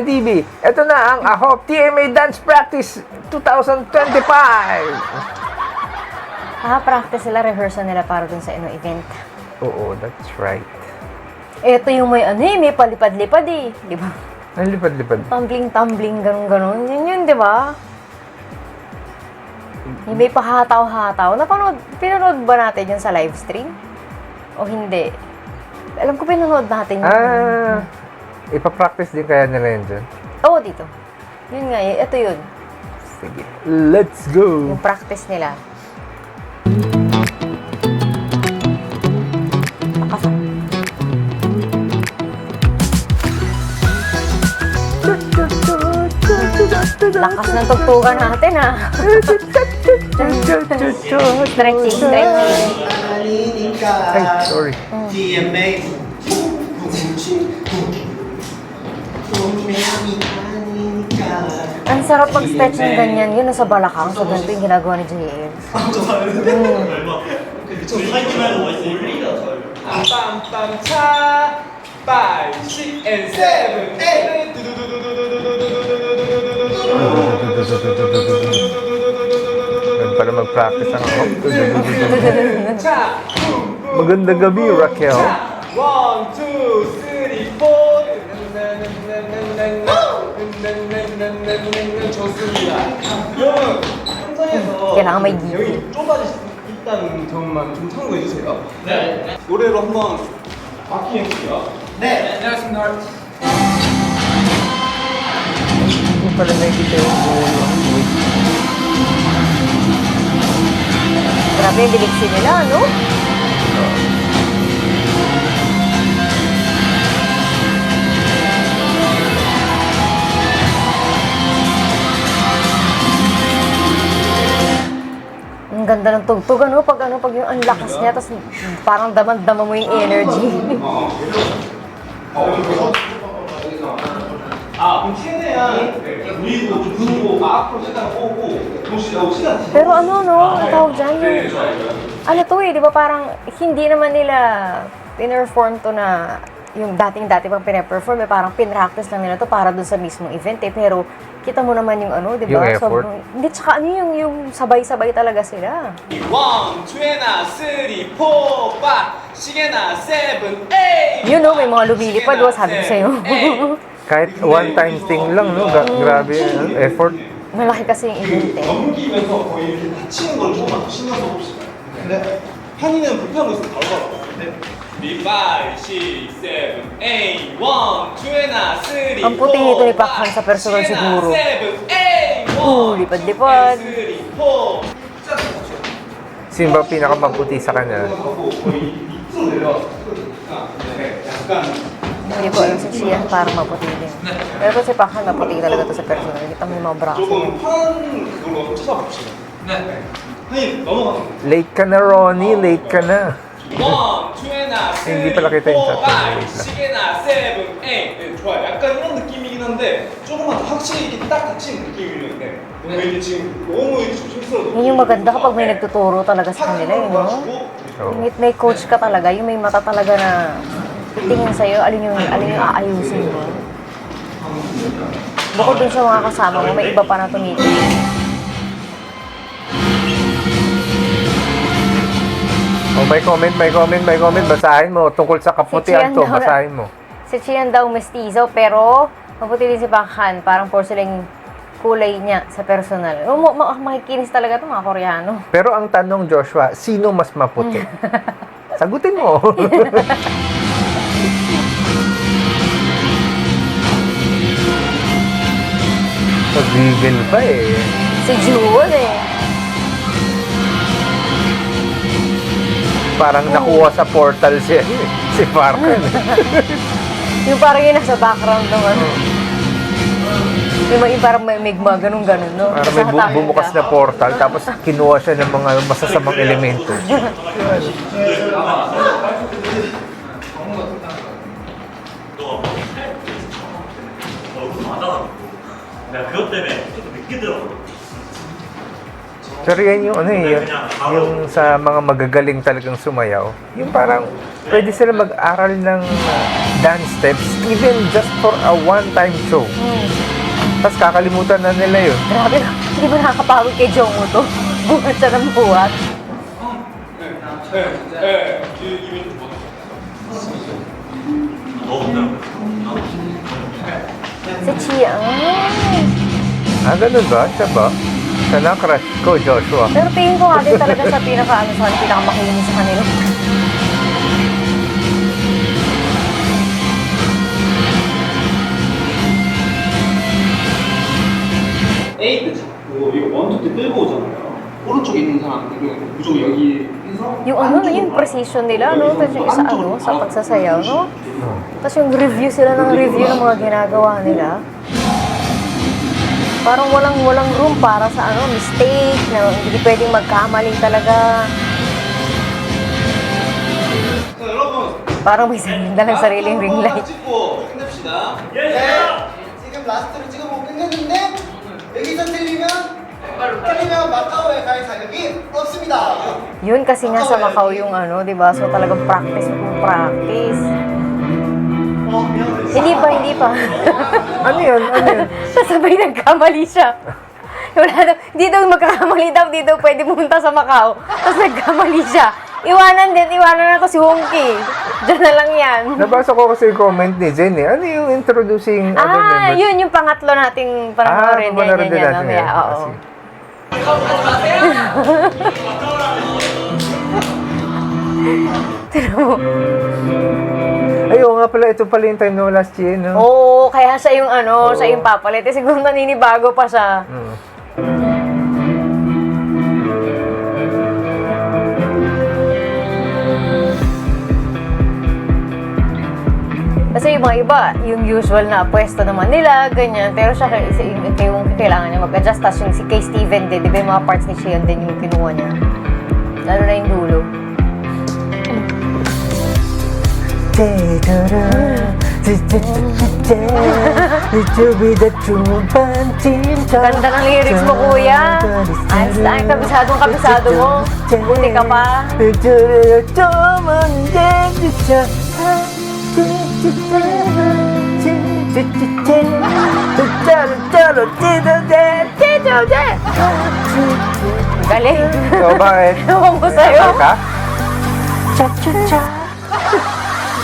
TV. Ito na ang AHOP TMA Dance Practice 2025. Practice sila, rehearsal nila para dun sa event. Oo, that's right. Ito yung may may palipad-lipad eh. Di ba? Ang lipad-lipad. Tumbling-tumbling, ganun-ganun. Yun, di ba? Yung may pahataw-hataw. Pinanood ba natin yun sa live stream? O hindi? Alam ko pinanood natin yun. Ipapractice din kaya nila yun dyan? Oo, dito. Yun nga, ito yun. Sige. Let's go! Yung practice nila. Lakas ng tugtugan natin, ha? Stretching. Ay, sorry. TMA. Ang sarap mag-stretch ng ganyan. Yun, nasa balakang. So, ganito yung ginagawa ni JL. 빰빰차 5, 6, and 7, 8 Para mag-practice ang AHOP. 차, Magandang gabi, Raquel. 1, 2, 3, 4 좋습니다. 여러분, 현장에서 kailangan may gigil. 여기 좁아질 수 있다는 점만 좀 참고해 주세요. 네. 노래로 한번 바퀴 해볼게요. 네. 안녕하십니까. Hindi pala nakikita yung ulo. Grabe yung diliksi nila, no? Ang ganda ng tugtog, ano? Pag yung ang lakas niya, tapos parang daman-dama mo yung energy. 그럼 최대한 위로 좀 두고 앞으로 최대한 오고 시간 Pero no? Ang tawag dyan, yung... to di ba parang hindi naman nila pinerform to na yung dating-dati pang pinaperform, parang pinractice lang nila to para dun sa mismong event eh. Pero kita mo naman yung di ba? Yung effort. Hindi, tsaka yung sabay-sabay talaga sila. 1, 2, 3, 4, 5 시계나 7, 8 May mga lumilipad, sabi ko sa'yo. Kahit one-time thing lang, no? Grabe, effort. Malaki kasi yung event eh. 넘기면서 거의 이렇게 다치는 걸 조금만 더 신경 써봅시다. 네. 한이는 불편한 거 있으면 바로 가라. 네. 5, 6, 7, 8 1, 2, 3, 4 Ang puti nito ni Pakhan sa personal siguro. 7, 8 Lipad-lipad. 3, 4 Sino ba pinakamaputi sa kanya? 거의 밑으로 내려와서 약간 Hindi ko alam si Sian para maputi din. Pero si Pakhan maputi talaga to sa personal. Kita mo yung mga braso. 조금 편한 그걸로 한번 찾아봅시다. 네. 한이 넘어가. Late ka na, Ronnie. Late ka na. 1, 2, 3, hindi pala kita yung chat. 4, 5, 시계나 7, 8 네, 좋아요. 약간 이런 느낌이긴 한데 조금만 더 확실히 이렇게 딱 닫히는 느낌이는데 이게 지금 너무 이렇게 조심스러워. Yun yung maganda kapag may nagtuturo talaga sa kanila, no? Oo. May coach ka talaga, yung may mata talaga na titingin sa'yo, alin yung aayusin mo. Bukod dun sa mga kasama mo, may iba pa na tumitingin. May comment. Basahin mo. Tungkol sa kaputian to, basahin mo. Si Chian daw mestizo, pero maputi din si Pakhan. Parang porcelain kulay niya sa personal. Makikinis talaga ito mga Koreano. Pero ang tanong, Joshua, sino mas maputi? Sagutin mo. Pag-reveal pa eh. Si Jewel eh. Parang nakuha sa portal si Farkan. Yung parang yun nasa background ng ano. Yung parang may migma, ganun-ganun, no? Parang may bumukas na portal, tapos kinuha siya ng mga masasamang elemento. 내가 그것 때문에 조금 늦게 들어갔거든. Pero yan yung ano eh, yung sa mga magagaling talagang sumayaw, yung parang pwede sila mag-aral ng dance steps even just for a one-time show. Tapos kakalimutan na nila yun. Grabe, hindi ba nakakapagod kay Jongwoo to? Buhat siya ng buhat. Si Chia, Ganun ba? Siya ba? Siya na crush ko, Joshua. Pero tingin ko nga din talaga sa pinakamakinis sa kanila. A 때 잡고 이거 원투 때 끌고 오잖아요. 오른쪽에 있는 사람들은 무조건 여기 해서 Yung ano na yung precision nila, no? Tapos yung sa pagsasayaw, no? Tapos yung review sila ng review ng mga ginagawa nila. Parang walang room para sa mistake, na hindi pwedeng magkamali talaga. 자 여러분 Parang may dalang sariling ring light. 찍고 끝냅시다. 지금 라스트로 찍어보고 끝냈는데 여기서 틀리면 마카오에 갈 자격이 없습니다. Yun kasi nga sa Macau yung di ba? So talagang practice kung practice. Hindi pa. Ano yun? Ano yun? Sabay nagkamali siya. Di daw magkakamali daw, di daw pwede pumunta sa Macau. Tapos nagkamali siya. Iwanan na to si Hongki. Diyan na lang yan. Nabasa ko kasi yung comment ni Jen eh. Ano yung introducing other members? Yun yung pangatlo nating panoorin. panoorin din natin yan. Oo. Tignan mo. Ay, oo nga pala. Ito pala yung time na wala si Jen, no? Oo, kaya siya yung siya yung papalit. Siguro naninibago pa siya. Kasi yung mga iba, yung usual na pwesto naman nila, ganyan. Pero siya, yung kailangan niya mag-adjust. Tapos yung kay Steven din, di ba yung mga parts ni Shion din yung kinuha niya. Lalo na yung dulo. Ganda ng lyrics mo, kuya. Ayos lang, kabisado mo. Buti ka pa. Galing. So, bakit? Ewan ko sa'yo. Nakal ka?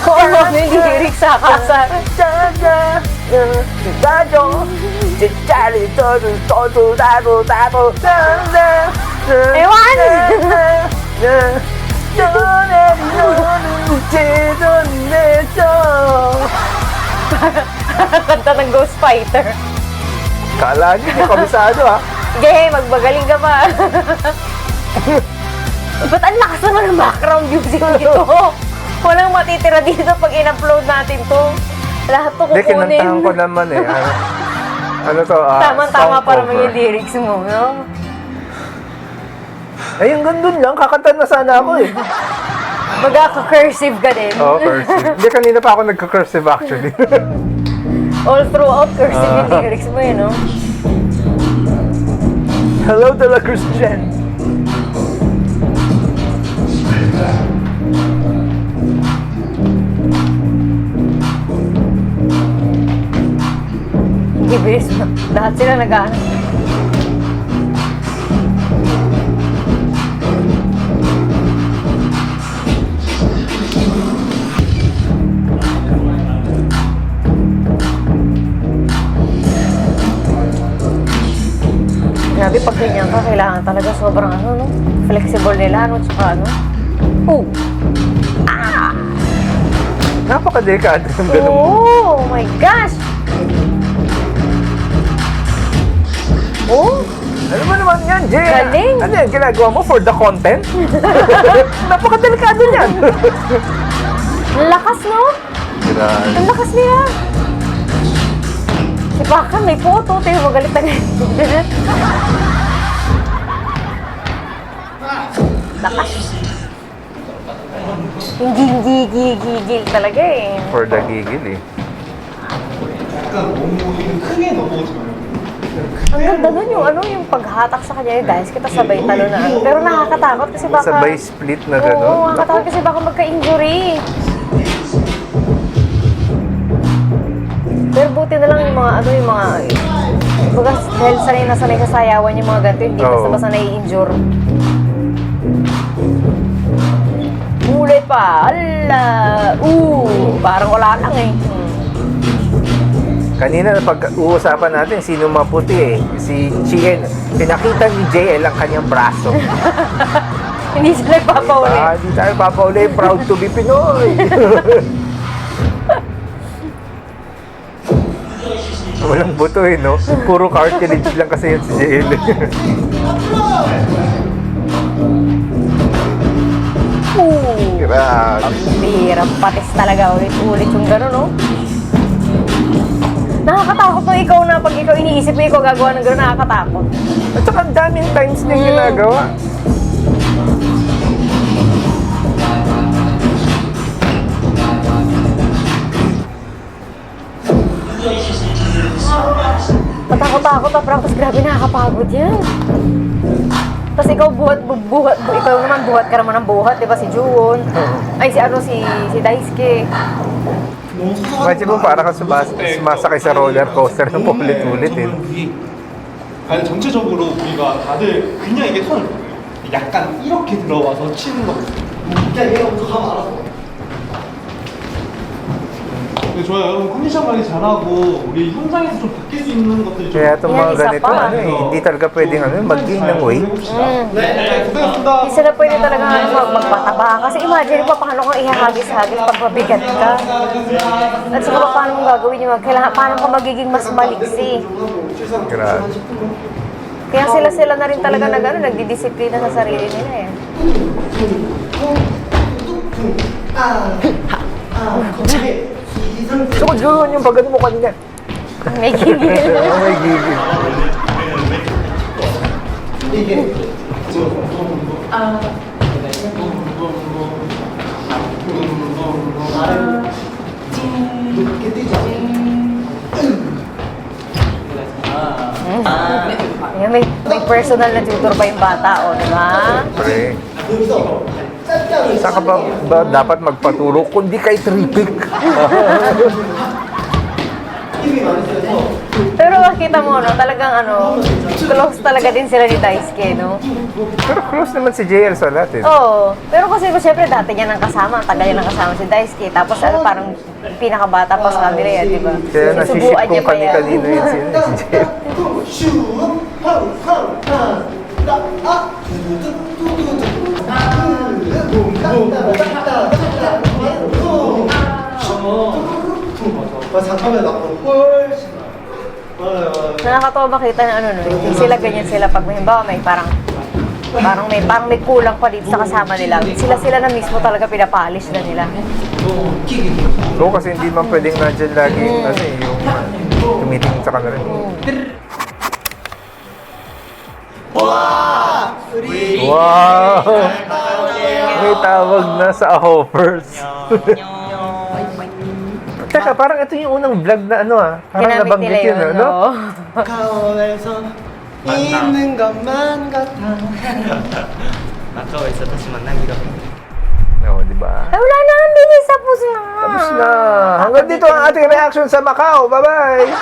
Kung ano yung lyrics sa kasar. Ewan! Kanta ng Ghost Fighter. Kala niyo, hindi kabisado ha. Sige, magbagaling ka pa. Ba't ang lakas naman ng background music dito? Walang matitira dito pag in-upload natin to. Lahat to Hindi, kukunin. kinantahan ko naman eh. Ano to? Tama-tama song para cover. yung lyrics mo, no? Ay, yung gandun lang. Kakanta na sana ako eh. Magkaka-cursive ka din. Oo, cursive. Hindi, kanina pa ako nagka-cursive actually. All throughout cursive yung lyrics mo, no? Hello to la Christian. Hindi bilis mo. Lahat sila nag-ano. Grabe, pag ganyan ka, kailangan talaga sobrang no? Flexible nila, no? Tsaka Oh! Napaka-delikado yung ganun. Oh my gosh! Oh! Ano ba naman yan, Jay? Galing. Ano yan, ginagawa mo for the content? Napaka-delikado niyan. Ang lakas, no? Grabe. Ang lakas nila. Si Baka, may photo. Tingnan mo, galit na galit. Lakas. Yung gigil talaga eh. For the gigil eh. 약간 너무 크게 넘어오지 말고 그냥 Ang ganda nun yung ano, yung paghatak sa kanya, guys, kita sabay talo na ano. Pero nakakatakot kasi baka... Sabay split na Oo, gano'n. nakakatakot kasi baka magka-injury. Pero buti na lang yung mga ano, yung mga... Baga, dahil sanay na sanay sa sayawan yung mga ganito, hindi Oo. basta-basta nai-injure. Ulit pa! Ala! Parang wala lang eh. Kanina pag-uusapan natin sino maputi eh. Si Chien. Pinakita ni JL ang kanyang braso. Hindi sila nagpapauli. Hindi tayo papauli. Proud to be Pinoy. Walang buto eh, no? Puro cartilage lang kasi yan si JL. Grabe. Hirap patis talaga ulit-ulit yung gano'n, no? Nakakatakot no ikaw na pag ikaw iniisip mo ikaw gagawa ng gano'n, nakakatakot. At saka ang daming times din ginagawa. Matakot-takot na practice, grabe nakakapagod yan. Tapos ikaw ikaw naman buhat ka naman ng buhat, di ba? Si Juwon. Ay, si Daisuke. Imagine mo para ka sumasakay sa roller coaster ng paulit-ulit eh. 아니 전체적으로 우리가 다들 그냥 이게 손 약간 이렇게 들어와서 치는 거. 그냥 얘가 먼저 가면 알아서. 근데 좋아요. 여러분 컨디션 관리 잘하고 우리 현장에서 좀 바뀔 수 있는 것들이 좀. Kaya itong mga Yan, isa ganito, pa. ano eh, hindi talaga pwedeng mag-gain ng weight. 네, 고생했습니다. Hindi sila pwede talaga magpataba. Kasi imagine pa paano kang ihahagis-hagis pag mabigat ka. At saka paano mong gagawin yung paano ka magiging mas maliksi. Grabe. Kaya sila na rin talaga nagdidisiplina sa sarili nila eh. So, yun yung pagano mo kanina. May gigil. Oh, may gigil. 이게 높게 뛰지 Ayan, may personal na tutor pa yung bata, o, di ba? Pre, 여기서 짧게 하면 saan ka ba dapat magpaturo kundi kay tripik? 힘이 많이 들어서 Pero makita mo, no, talagang close talaga din sila ni Daisuke, no? Pero close naman si JL sa lahat eh. Oo. Pero kasi siyempre dati niya nang kasama, tagal niya nang kasama si Daisuke. Tapos parang pinakabata pa sa kanila yan, di ba? Kaya nasiship Sinusubuan kung niya pa yan. kani-kanino yun si JL. 슈 잠깐만 나 훨씬 Nakakatawa makita na no, hindi sila ganyan sila pag may may kulang pa dito sa kasama nila. Sila na mismo talaga pinapolish na nila. Oo, kasi hindi man pwedeng nandiyan lagi yung tumitingin sa kanila. Wow! May tawag na sa offers. Teka, parang ito yung unang vlog na parang Ginamit nabanggit nila yun, yun, no? no? 가오에서 있는 것만 같아 아까워서 다시 만나기로 Oo, di ba? Ay, wala na, bilis, tapos na. Tapos na. Hanggang dito ang ating reaction sa Macau. Bye-bye!